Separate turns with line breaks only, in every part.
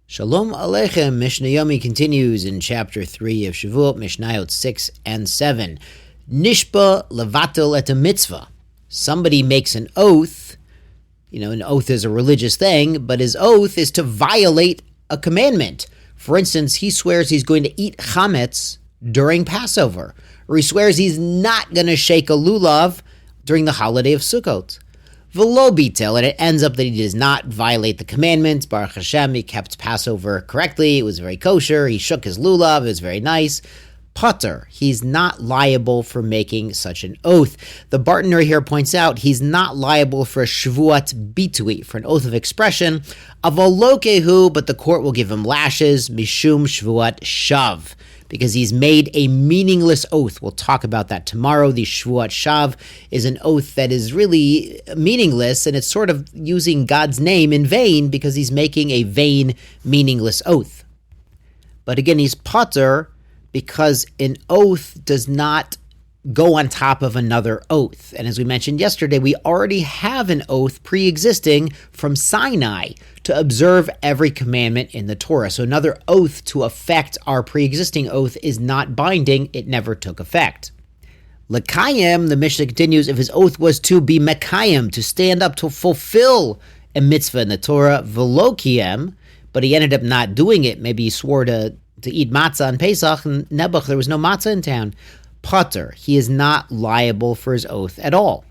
Shalom Aleichem. Mishnah Yomi continues in chapter 3 of Shevuot, Mishnayot 6 and 7. Nishba levatel et a mitzvah. Somebody makes an oath. An oath is a religious thing, but his oath is to violate a commandment. For instance, he swears he's going to eat chametz during Passover, or he swears he's not going to shake a lulav during the holiday of Sukkot. V'lo bitel, and it ends up that he does not violate the commandments. Baruch Hashem, he kept Passover correctly. It was very kosher. He shook his lulav. It was very nice. Potter, he's not liable for making such an oath. The Bartaner here points out he's not liable for a Shevuot bitui, for an oath of expression. Avolokehu, but the court will give him lashes. Mishum Shevuot shav, because he's made a meaningless oath. We'll talk about that tomorrow. The Shevuot shav is an oath that is really meaningless, and it's sort of using God's name in vain because he's making a vain, meaningless oath. But again, he's potter because an oath does not go on top of another oath. And as we mentioned yesterday, we already have an oath pre-existing from Sinai to observe every commandment in the Torah. So another oath to affect our pre-existing oath is not binding. It never took effect. L'kayim, the Mishnah continues, if his oath was to be mekayim, to stand up to fulfill a mitzvah in the Torah, v'lo, but he ended up not doing it. Maybe he swore to eat matzah on Pesach, and Nebuch, there was no matzah in town. Potter, he is not liable for his oath at all.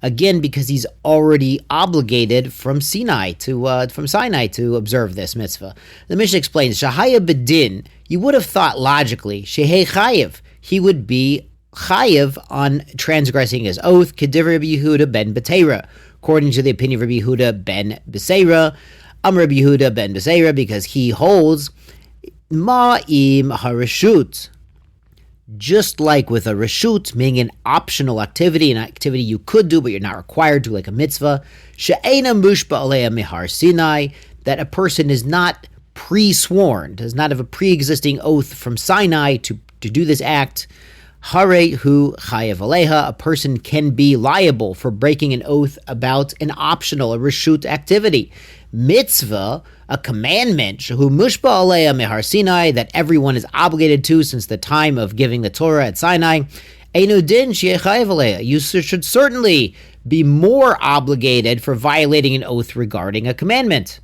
Again, because he's already obligated from Sinai to observe this mitzvah. The Mishnah explains, Shahaya bedin, you would have thought logically, Shehei chayiv, he would be chayiv on transgressing his oath, Kediv Rabbi Yehuda ben Beteira, according to the opinion of Rabbi Yehuda ben Beseira, Rabbi Yehuda ben Beseira, because he holds Ma'im harashut. Just like with a reshut, meaning an optional activity, an activity you could do but you're not required to, like a mitzvah, she'ena mushba aleya mihar Sinai, that a person is not pre-sworn, does not have a pre-existing oath from Sinai to do this act. Hare hu chayav aleha, a person can be liable for breaking an oath about an optional, a reshut activity. Mitzvah, a commandment, shehu mushba aleya mehar Sinai, that everyone is obligated to since the time of giving the Torah at Sinai. Einu din she'eh chayav aleya, you should certainly be more obligated for violating an oath regarding a commandment.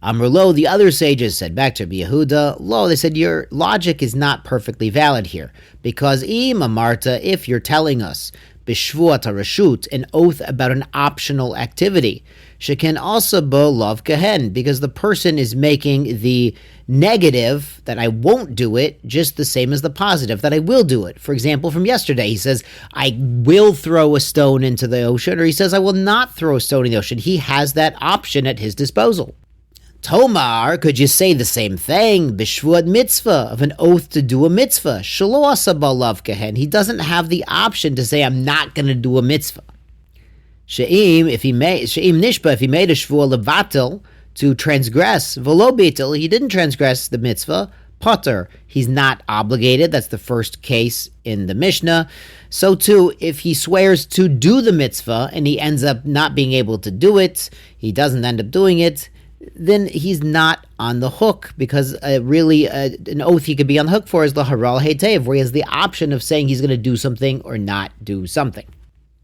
Amrlo, the other sages said back to Rabbi Yehuda, lo, they said your logic is not perfectly valid here, because im amarta, if you're telling us b'shvuat harashut, an oath about an optional activity, sheken also bo love kahen, because the person is making the negative that I won't do it just the same as the positive that I will do it. For example, from yesterday, he says I will throw a stone into the ocean, or he says I will not throw a stone in the ocean. He has that option at his disposal. Tomar, could you say the same thing? B'shvuat mitzvah, of an oath to do a mitzvah. Shelo asa ba'lav kahen. He doesn't have the option to say, I'm not going to do a mitzvah. She'im nishba, if he made a shvuah levatel, to transgress, v'lo bitel, he didn't transgress the mitzvah, potter, he's not obligated. That's the first case in the Mishnah. So too, if he swears to do the mitzvah and he ends up not being able to do it, he doesn't end up doing it, then he's not on the hook, because an oath he could be on the hook for is the haral heitev, where he has the option of saying he's going to do something or not do something.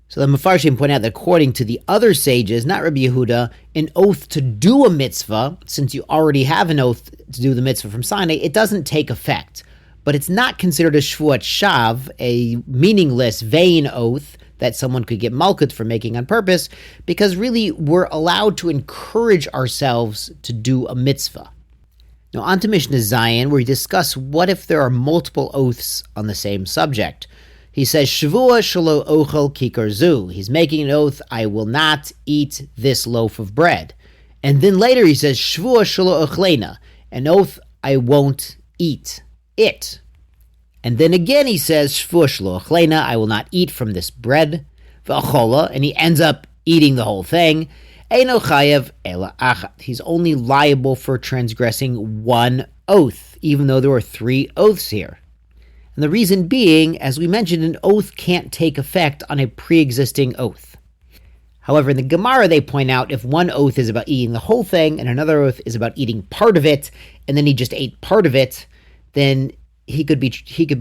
So the Mefarshim point out that according to the other sages, not Rabbi Yehuda, an oath to do a mitzvah, since you already have an oath to do the mitzvah from Sinai, it doesn't take effect. But it's not considered a Shevuot shav, a meaningless, vain oath that someone could get malkut for making on purpose, because really we're allowed to encourage ourselves to do a mitzvah. Now on to Mishnah Zayin, where we discuss what if there are multiple oaths on the same subject. He says, Shavua shelo ochel kikar zu. He's making an oath, I will not eat this loaf of bread. And then later he says, Shavua shelo ochlena, an oath, I won't eat it. And then again he says, Shvuah shelo ochlena, I will not eat from this bread, v'achola, and he ends up eating the whole thing. Eino chayav ela achat. He's only liable for transgressing one oath, even though there were 3 oaths here. And the reason being, as we mentioned, an oath can't take effect on a pre-existing oath. However, in the Gemara, they point out if one oath is about eating the whole thing and another oath is about eating part of it, and then he just ate part of it, then he could be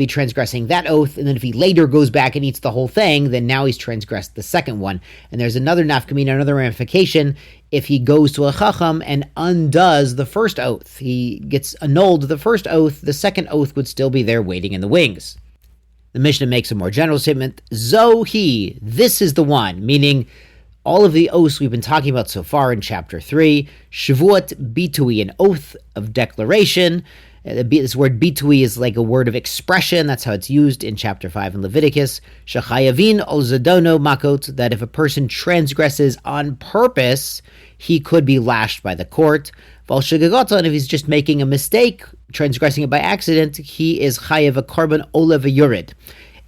transgressing that oath, and then if he later goes back and eats the whole thing, then now he's transgressed the second one. And there's another nafkamina, another ramification, if he goes to a chacham and undoes the first oath. He gets annulled the first oath, the second oath would still be there waiting in the wings. The Mishnah makes a more general statement, Zohi, this is the one, meaning all of the oaths we've been talking about so far in chapter 3, Shevuot bitui, an oath of declaration. This word bitui is like a word of expression. That's how it's used in chapter 5 in Leviticus. Shachayavin ol zadono makot, that if a person transgresses on purpose, he could be lashed by the court. Val shegagata, and if he's just making a mistake, transgressing it by accident, he is chayav a korban olev yurid.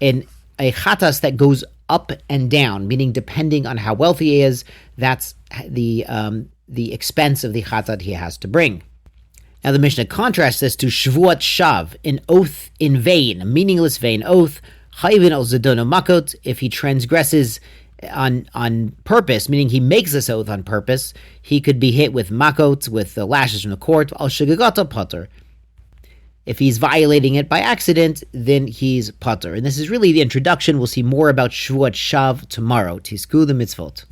In a chatas that goes up and down, meaning depending on how wealthy he is, that's the expense of the chatat he has to bring. Now the Mishnah contrasts this to Shevuot shav, an oath in vain, a meaningless vain oath. Chayvin al zadono makot, if he transgresses on purpose, meaning he makes this oath on purpose, he could be hit with makot, with the lashes from the court. Al shegagata pater. If he's violating it by accident, then he's pater. And this is really the introduction. We'll see more about Shevuot shav tomorrow. Tisku the mitzvot.